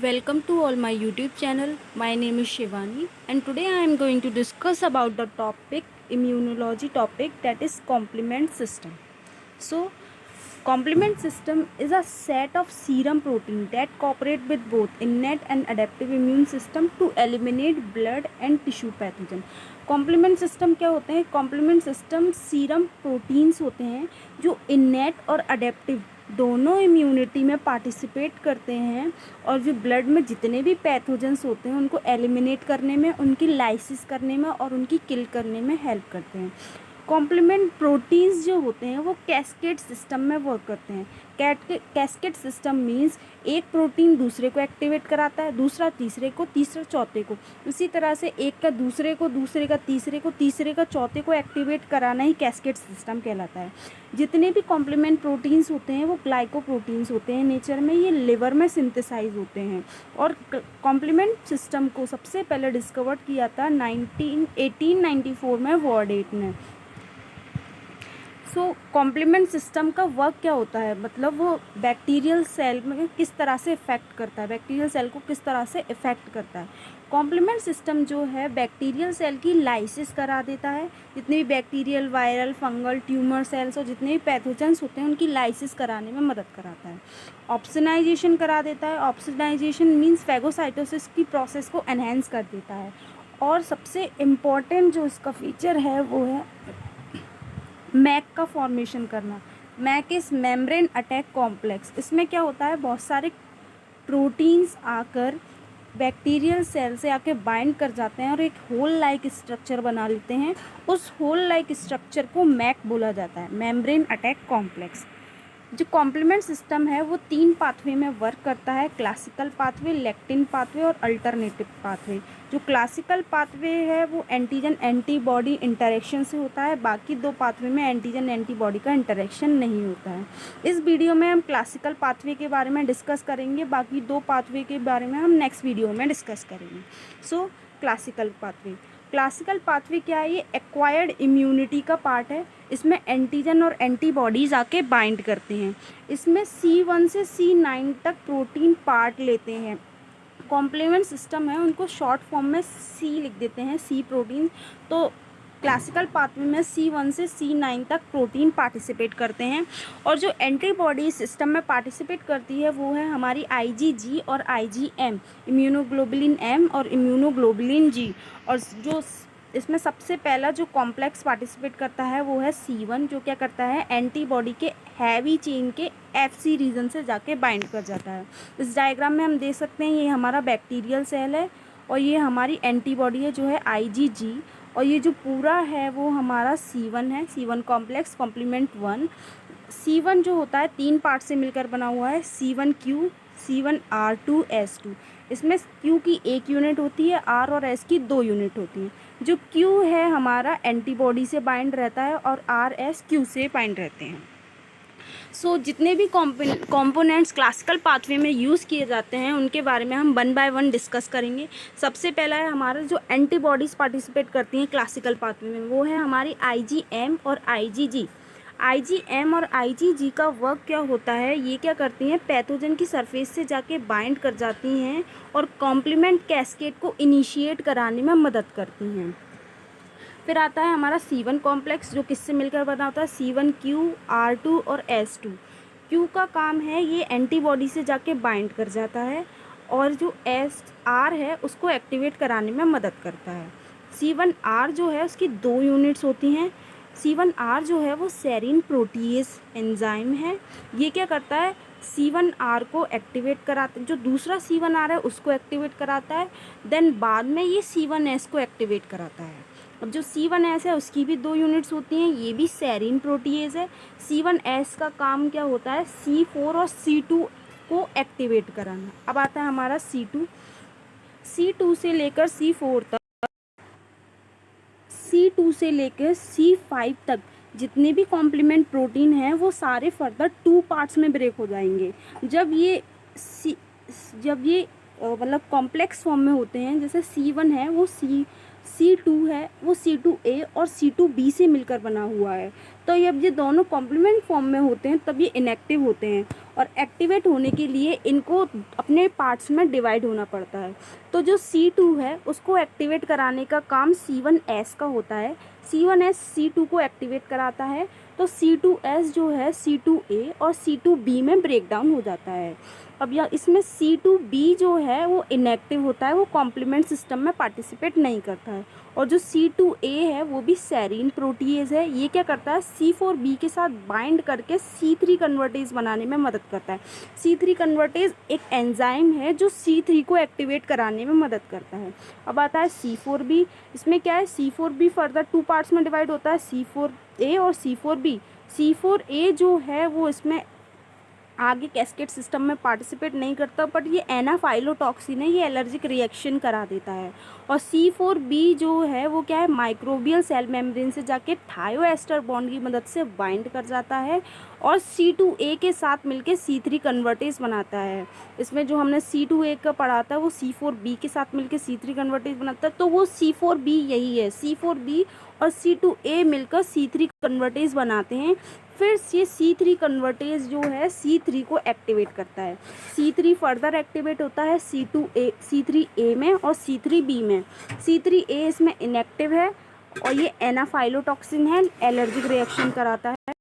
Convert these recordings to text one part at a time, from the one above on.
Welcome to all my YouTube channel. My name is Shivani and today I am going to discuss about the topic immunology topic, that is complement system. So complement system is a set of serum protein that cooperate with both innate and adaptive immune system to eliminate blood and tissue pathogen. Complement system क्या होते हैं? Complement system serum proteins होते हैं जो इनेट और adaptive दोनों immunity में participate करते हैं और जो ब्लड में जितने भी पैथोजेंस होते हैं उनको एलिमिनेट करने में, उनकी लाइसिस करने में और उनकी किल करने में हेल्प करते हैं. कॉम्प्लीमेंट प्रोटीन्स जो होते हैं वो कैस्केड सिस्टम में वर्क करते हैं. कैस्केड सिस्टम मीन्स एक प्रोटीन दूसरे को एक्टिवेट कराता है, दूसरा तीसरे को, तीसरा चौथे को. इसी तरह से एक का दूसरे को, दूसरे का तीसरे को, तीसरे का चौथे को एक्टिवेट कराना ही कैस्केड सिस्टम कहलाता है. जितने भी कॉम्प्लीमेंट प्रोटीन्स होते हैं वो ग्लाइकोप्रोटीन्स होते हैं नेचर में. ये लिवर में सिंथेसाइज होते हैं और कॉम्प्लीमेंट सिस्टम को सबसे पहले डिस्कवर किया था 1894 में वॉर्डेट ने. सो कॉम्प्लीमेंट सिस्टम का वर्क क्या होता है, मतलब वो बैक्टीरियल सेल में किस तरह से इफ़ेक्ट करता है, बैक्टीरियल सेल को किस तरह से इफ़ेक्ट करता है. कॉम्प्लीमेंट सिस्टम जो है बैक्टीरियल सेल की लाइसिस करा देता है. जितने भी bacterial, viral, fungal, tumour cells और जितने भी पैथोजेंस होते हैं उनकी लाइसिस कराने में मदद कराता है. ऑप्सोनाइजेशन करा देता है. ऑप्सोनाइजेशन मीन्स फैगोसाइटोसिस की प्रोसेस को एनहेंस कर देता है. और सबसे इम्पॉर्टेंट जो इसका फीचर है वो है मैक का फॉर्मेशन करना. मैक इस मेम्ब्रेन अटैक कॉम्प्लेक्स. इसमें क्या होता है, बहुत सारे प्रोटीन्स आकर बैक्टीरियल सेल से आके बाइंड कर जाते हैं और एक होल लाइक स्ट्रक्चर बना लेते हैं. उस होल लाइक स्ट्रक्चर को मैक बोला जाता है, मेम्ब्रेन अटैक कॉम्प्लेक्स. जो कॉम्प्लीमेंट सिस्टम है वो 3 पाथवे में वर्क करता है, क्लासिकल पाथवे, लेक्टिन पाथवे और अल्टरनेटिव पाथवे. जो क्लासिकल पाथवे है वो एंटीजन एंटीबॉडी इंटरेक्शन से होता है. बाकी 2 पाथवे में एंटीजन एंटीबॉडी का इंटरेक्शन नहीं होता है. इस वीडियो में हम क्लासिकल पाथवे के बारे में डिस्कस करेंगे, बाकी 2 पाथवे के बारे में हम नेक्स्ट वीडियो में डिस्कस करेंगे. सो क्लासिकल पाथवे. क्लासिकल पाथवे क्या है? ये एक्वायर्ड इम्यूनिटी का पार्ट है. इसमें एंटीजन और एंटीबॉडीज़ आके बाइंड करते हैं. इसमें C1 से C9 तक प्रोटीन पार्ट लेते हैं. कॉम्प्लीमेंट सिस्टम है उनको शॉर्ट फॉर्म में C लिख देते हैं, C प्रोटीन. तो क्लासिकल पाथवे में C1 से C9 तक प्रोटीन पार्टिसिपेट करते हैं. और जो एंटीबॉडी सिस्टम में पार्टिसिपेट करती है वो है हमारी IgG और IgM, इम्यूनोग्लोबुलिन M और इम्यूनोग्लोबुलिन G. और जो इसमें सबसे पहला जो कॉम्प्लेक्स पार्टिसिपेट करता है वो है C1, जो क्या करता है, एंटीबॉडी के हैवी चेन के FC रीजन से जाके बाइंड कर जाता है. इस डायग्राम में हम देख सकते हैं ये हमारा बैक्टीरियल सेल है और ये हमारी एंटीबॉडी है जो है IgG. और ये जो पूरा है वो हमारा C1 है, C1 कॉम्प्लेक्स कॉम्प्लीमेंट 1. C1 जो होता है 3 पार्ट से मिलकर बना हुआ है, C1Q, C1R2S2. इसमें Q की 1 यूनिट होती है, R और S की 2 यूनिट होती हैं. जो Q है हमारा एंटीबॉडी से बाइंड रहता है और R S Q से बाइंड रहते हैं. सो जितने भी कॉम्पोनेंट्स क्लासिकल पाथवे में यूज़ किए जाते हैं उनके बारे में हम 1 बाय 1 डिस्कस करेंगे. सबसे पहला है हमारा जो एंटीबॉडीज़ पार्टिसिपेट करती हैं क्लासिकल पाथवे में, वो है हमारी IgM और IgG. IgM और IgG का वर्क क्या होता है, ये क्या करती हैं, पैथोजन की सरफेस से जाके बाइंड कर जाती हैं और कॉम्प्लीमेंट कैस्केड को इनिशिएट कराने में मदद करती हैं. फिर आता है हमारा C1 कॉम्प्लेक्स, जो किससे मिलकर बना होता है, C1Q, R2 और S2. Q का काम है ये एंटीबॉडी से जाके बाइंड कर जाता है और जो R है उसको एक्टिवेट कराने में मदद करता है. C1R जो है उसकी 2 यूनिट्स होती हैं. C1R जो है वो सेरीन प्रोटीएज एंजाइम है. ये क्या करता है, C1R को एक्टिवेट कराता है, जो दूसरा C1R है उसको एक्टिवेट कराता है. देन बाद में ये C1S को एक्टिवेट कराता है. अब जो C1S है उसकी भी 2 यूनिट्स होती हैं, ये भी सेरीन प्रोटीएज है. C1S का काम क्या होता है, C4 और C2 को एक्टिवेट कराना. अब आता है हमारा C2 से लेकर C4 तक, C2 से लेकर C5 तक जितने भी कॉम्प्लीमेंट प्रोटीन हैं वो सारे फर्दर 2 पार्ट्स में ब्रेक हो जाएंगे. जब ये मतलब कॉम्प्लेक्स फॉर्म में होते हैं, जैसे C1 है वो C2 है वो C2A और C2B से मिलकर बना हुआ है. तो जब ये दोनों कॉम्प्लीमेंट फॉर्म में होते हैं तब ये इनएक्टिव होते हैं और एक्टिवेट होने के लिए इनको अपने पार्ट्स में डिवाइड होना पड़ता है। तो जो C2 है उसको एक्टिवेट कराने का काम C1s का होता है। C1s C2 को एक्टिवेट कराता है, तो C2s जो है C2a और C2b में ब्रेक डाउन हो जाता है। अब यह इसमें C2b जो है वो इनएक्टिव होता है, वो कॉम्प्लीमेंट सिस्टम में पार्टिसिपेट नहीं करता है। और जो C2a है वो भी सेरीन प्रोटीएज है, ये क्या करता है C4b के साथ बाइंड करके C3 कन्वर्टेज बनाने में मदद करता है। C3 कन्वर्टेज एक एंजाइम है जो C3 को एक्टिवेट कराने में मदद करता है। अब आता है C4b, इसमें क्या है C4b फर्दर 2 पार्ट्स में डिवाइड होता है, C4a और C4b। C4a जो है वो इसमें आगे कैस्केड सिस्टम में पार्टिसिपेट नहीं करता, बट ये एनाफाइलोटॉक्सिन है, ये एलर्जिक रिएक्शन करा देता है। और C4b जो है वो क्या है माइक्रोबियल सेल मेम्ब्रेन से जाके थायोएस्टर बॉन्ड की मदद से बाइंड कर जाता है और C2a के साथ मिलके C3 कन्वर्टेज बनाता है। इसमें जो हमने C2a का पढ़ा था वो C4b के साथ मिलके C3 कन्वर्टेज बनाता है, तो वो C4b यही है। C4b और C2a मिलकर C3 कन्वर्टेज बनाते हैं। फिर ये C3 कन्वर्टेज जो है C3 को एक्टिवेट करता है। C3 फर्दर एक्टिवेट होता है C3a में और C3b में। C3a इसमें इनएक्टिव है और ये एनाफाइलोटॉक्सिन है, एलर्जिक रिएक्शन कराता है।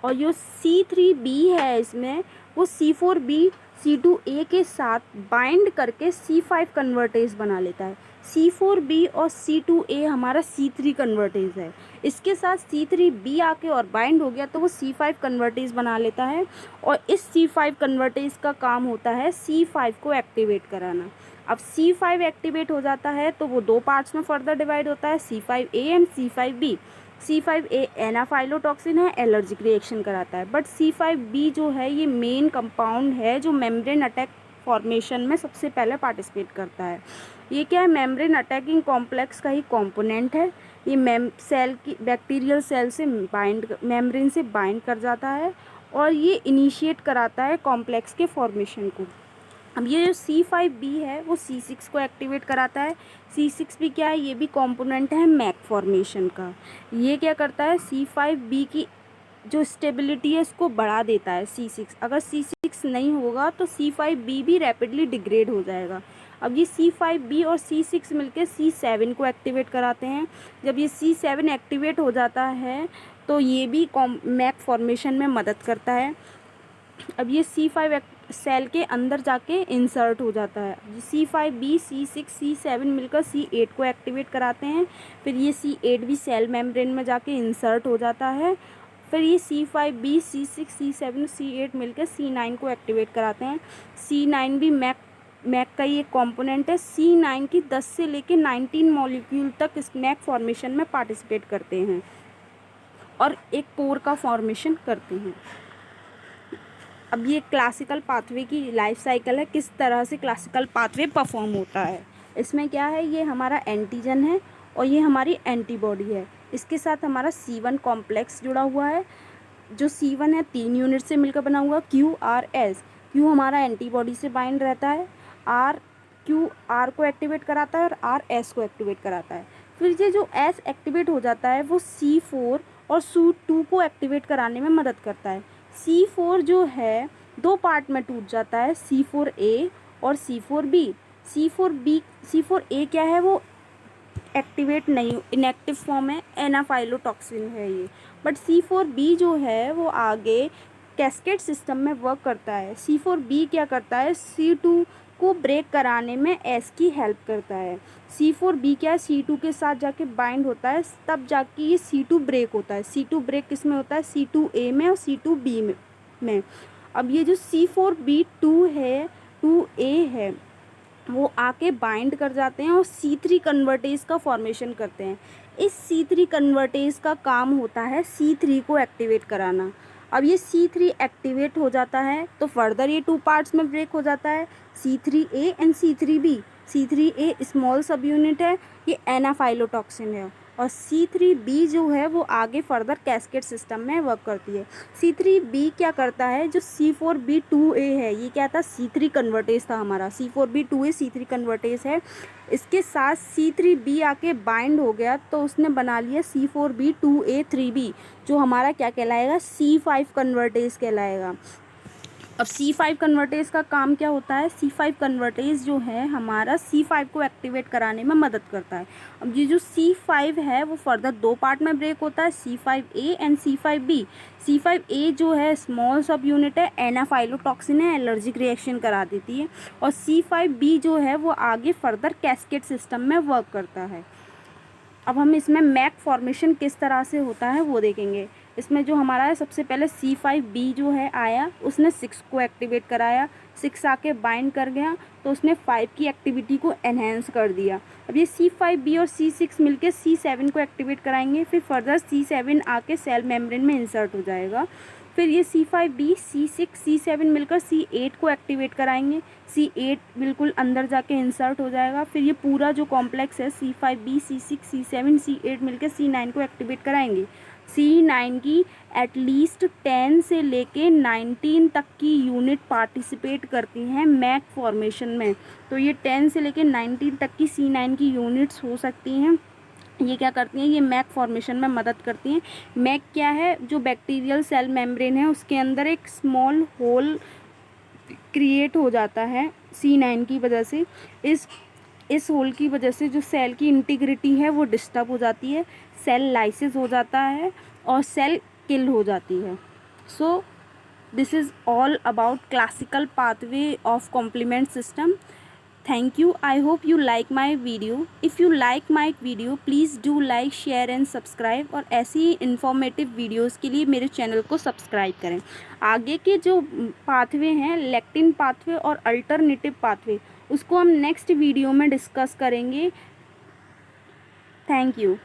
और जो C3b है इसमें वो C4b C2a के साथ बाइंड करके C5 कन्वर्टेज बना लेता है। C4b और C2a हमारा C3 कन्वर्टेज है, इसके साथ C3b आके और बाइंड हो गया तो वो C5 कन्वर्टेज बना लेता है। और इस C5 कन्वर्टेज का काम होता है C5 को एक्टिवेट कराना। अब C5 एक्टिवेट हो जाता है तो वो 2 पार्ट्स में फर्दर डिवाइड होता है, C5a एंड C5b। C5a एनाफाइलोटॉक्सिन है, एलर्जिक रिएक्शन कराता है, बट C5b जो है ये मेन कंपाउंड है जो मेम्ब्रेन अटैक फॉर्मेशन में सबसे पहले पार्टिसिपेट करता है। ये क्या है मेम्ब्रेन अटैकिंग कॉम्प्लेक्स का ही कंपोनेंट है। ये सेल की बैक्टीरियल सेल से मेम्ब्रेन से बाइंड कर जाता है और ये इनिशिएट कराता है कॉम्प्लेक्स के फॉर्मेशन को। अब ये जो C5b है वो C6 को एक्टिवेट कराता है। C6 भी क्या है, ये भी कंपोनेंट है मैक फॉर्मेशन का। ये क्या करता है C5b की जो स्टेबिलिटी है इसको बढ़ा देता है C6। अगर C6 नहीं होगा तो C5b भी रैपिडली डिग्रेड हो जाएगा। अब ये C5b और C6 मिलके C7 को एक्टिवेट कराते हैं। जब ये C7 एक्टिवेट हो जाता है तो ये भी मैक फॉर्मेशन में मदद करता है। अब ये C5 सेल के अंदर जाके इंसर्ट हो जाता है। C5b C6 C7 मिलकर C8 को एक्टिवेट कराते हैं। फिर ये C8 भी सेल मेम्ब्रेन में जाके इंसर्ट हो जाता है। फिर ये C5b C6 C7 C8 मिलकर C9 को एक्टिवेट कराते हैं। C9 भी मैक का ही एक कॉम्पोनेंट है। C9 की 10 से लेके 19 मॉलिक्यूल तक इस मैक फॉर्मेशन में पार्टिसिपेट करते हैं और एक पोर का फॉर्मेशन करते हैं। अब ये क्लासिकल पाथवे की लाइफ साइकिल है, किस तरह से क्लासिकल पाथवे परफॉर्म होता है। इसमें क्या है, ये हमारा एंटीजन है और ये हमारी एंटीबॉडी है। इसके साथ हमारा C1 कॉम्प्लेक्स जुड़ा हुआ है। जो C1 है 3 यूनिट से मिलकर बना हुआ QRS। Q हमारा एंटीबॉडी से बाइंड रहता है, Q R को एक्टिवेट कराता है और R S को एक्टिवेट कराता है। फिर ये जो S एक्टिवेट हो जाता है वो C4 और C2 को एक्टिवेट कराने में मदद करता है। C4 जो है 2 पार्ट में टूट जाता है, C4a और C4b। C4a क्या है, वो एक्टिवेट नहीं, इनएक्टिव फॉर्म है, एनाफाइलोटॉक्सिन है ये। बट C4b जो है वो आगे कैस्केड सिस्टम में वर्क करता है। C4b क्या करता है, C2 को ब्रेक कराने में S की हेल्प करता है। C4b क्या है, C2 के साथ जाके बाइंड होता है, तब जाके ये C2 ब्रेक होता है। C2 ब्रेक किस में होता है, C2a में और C2b में। अब ये जो C4b2 है 2a है वो आके बाइंड कर जाते हैं और C3 कन्वर्टेज का फॉर्मेशन करते हैं। इस C3 कन्वर्टेज का काम होता है C3 को एक्टिवेट कराना। अब ये C3 एक्टिवेट हो जाता है तो फर्दर ये 2 पार्ट्स में ब्रेक हो जाता है, C3a and C3b। C3a small सब यूनिट है, ये एनाफाइलोटॉक्सिन है, और C3b जो है वो आगे फर्दर कैस्केड सिस्टम में वर्क करती है। C3b क्या करता है, जो C4b2a है ये क्या था, C3 कन्वर्टेज था हमारा, C4b2a C3 कन्वर्टेज है। इसके साथ C3b आके बाइंड हो गया तो उसने बना लिया C4b2a3b, जो हमारा क्या कहलाएगा, C5 कन्वर्टेज कहलाएगा। अब C5 कन्वर्टेज का काम क्या होता है? C5 कन्वर्टेज जो है हमारा C5 को एक्टिवेट कराने में मदद करता है। अब ये जो C5 है वो फर्दर दो पार्ट में ब्रेक होता है, C5A एंड C5B। C5A जो है स्मॉल सब यूनिट है, एनाफाइलोटॉक्सिन है, एलर्जिक रिएक्शन करा देती है। और C5B जो है वो आगे फर्दर कैस्केड सिस्टम में वर्क करता है। अब हम इसमें मैक फॉर्मेशन किस तरह से होता है वो देखेंगे। इसमें जो हमारा है सबसे पहले C5B जो है आया, उसने 6 को एक्टिवेट कराया, 6 आके बाइंड कर गया तो उसने 5 की एक्टिविटी को एनहेंस कर दिया। अब ये C5B और C6 मिलके C7 को एक्टिवेट कराएंगे, फिर फर्दर C7 आके सेल मेम्ब्रेन में इंसर्ट हो जाएगा। फिर ये C5B, C6, C7 मिलकर C8 को एक्टिवेट कराएंगे, C8 बिल्कुल अंदर जाके इंसर्ट हो जाएगा। फिर ये पूरा जो कॉम्प्लेक्स है C5B, C6, C7, C8 मिलकर C9 को एक्टिवेट कराएंगे। C9 की एटलीस्ट 10 से लेके 19 तक की यूनिट पार्टिसिपेट करती हैं मैक फॉर्मेशन में। तो ये 10 से लेके 19 तक की C9 की यूनिट्स हो सकती हैं। ये क्या करती हैं? ये मैक फॉर्मेशन में मदद करती हैं। मैक क्या है? जो बैक्टीरियल सेल मेम्ब्रेन है उसके अंदर एक स्मॉल होल क्रिएट हो जाता है C9 की वजह से। इस होल की वजह से जो सेल की इंटीग्रिटी है वो डिस्टर्ब हो जाती है, सेल लाइसिस हो जाता है और सेल किल हो जाती है। So this is all about classical pathway of complement system. Thank you. I hope you like my video. If you like my video, please do like, share and subscribe। और ऐसी ही informative videos के लिए मेरे channel को subscribe करें। आगे के जो पाथवे हैं, लेक्टिन पाथवे और अल्टरनेटिव पाथवे, उसको हम नेक्स्ट वीडियो में डिस्कस करेंगे। Thank you.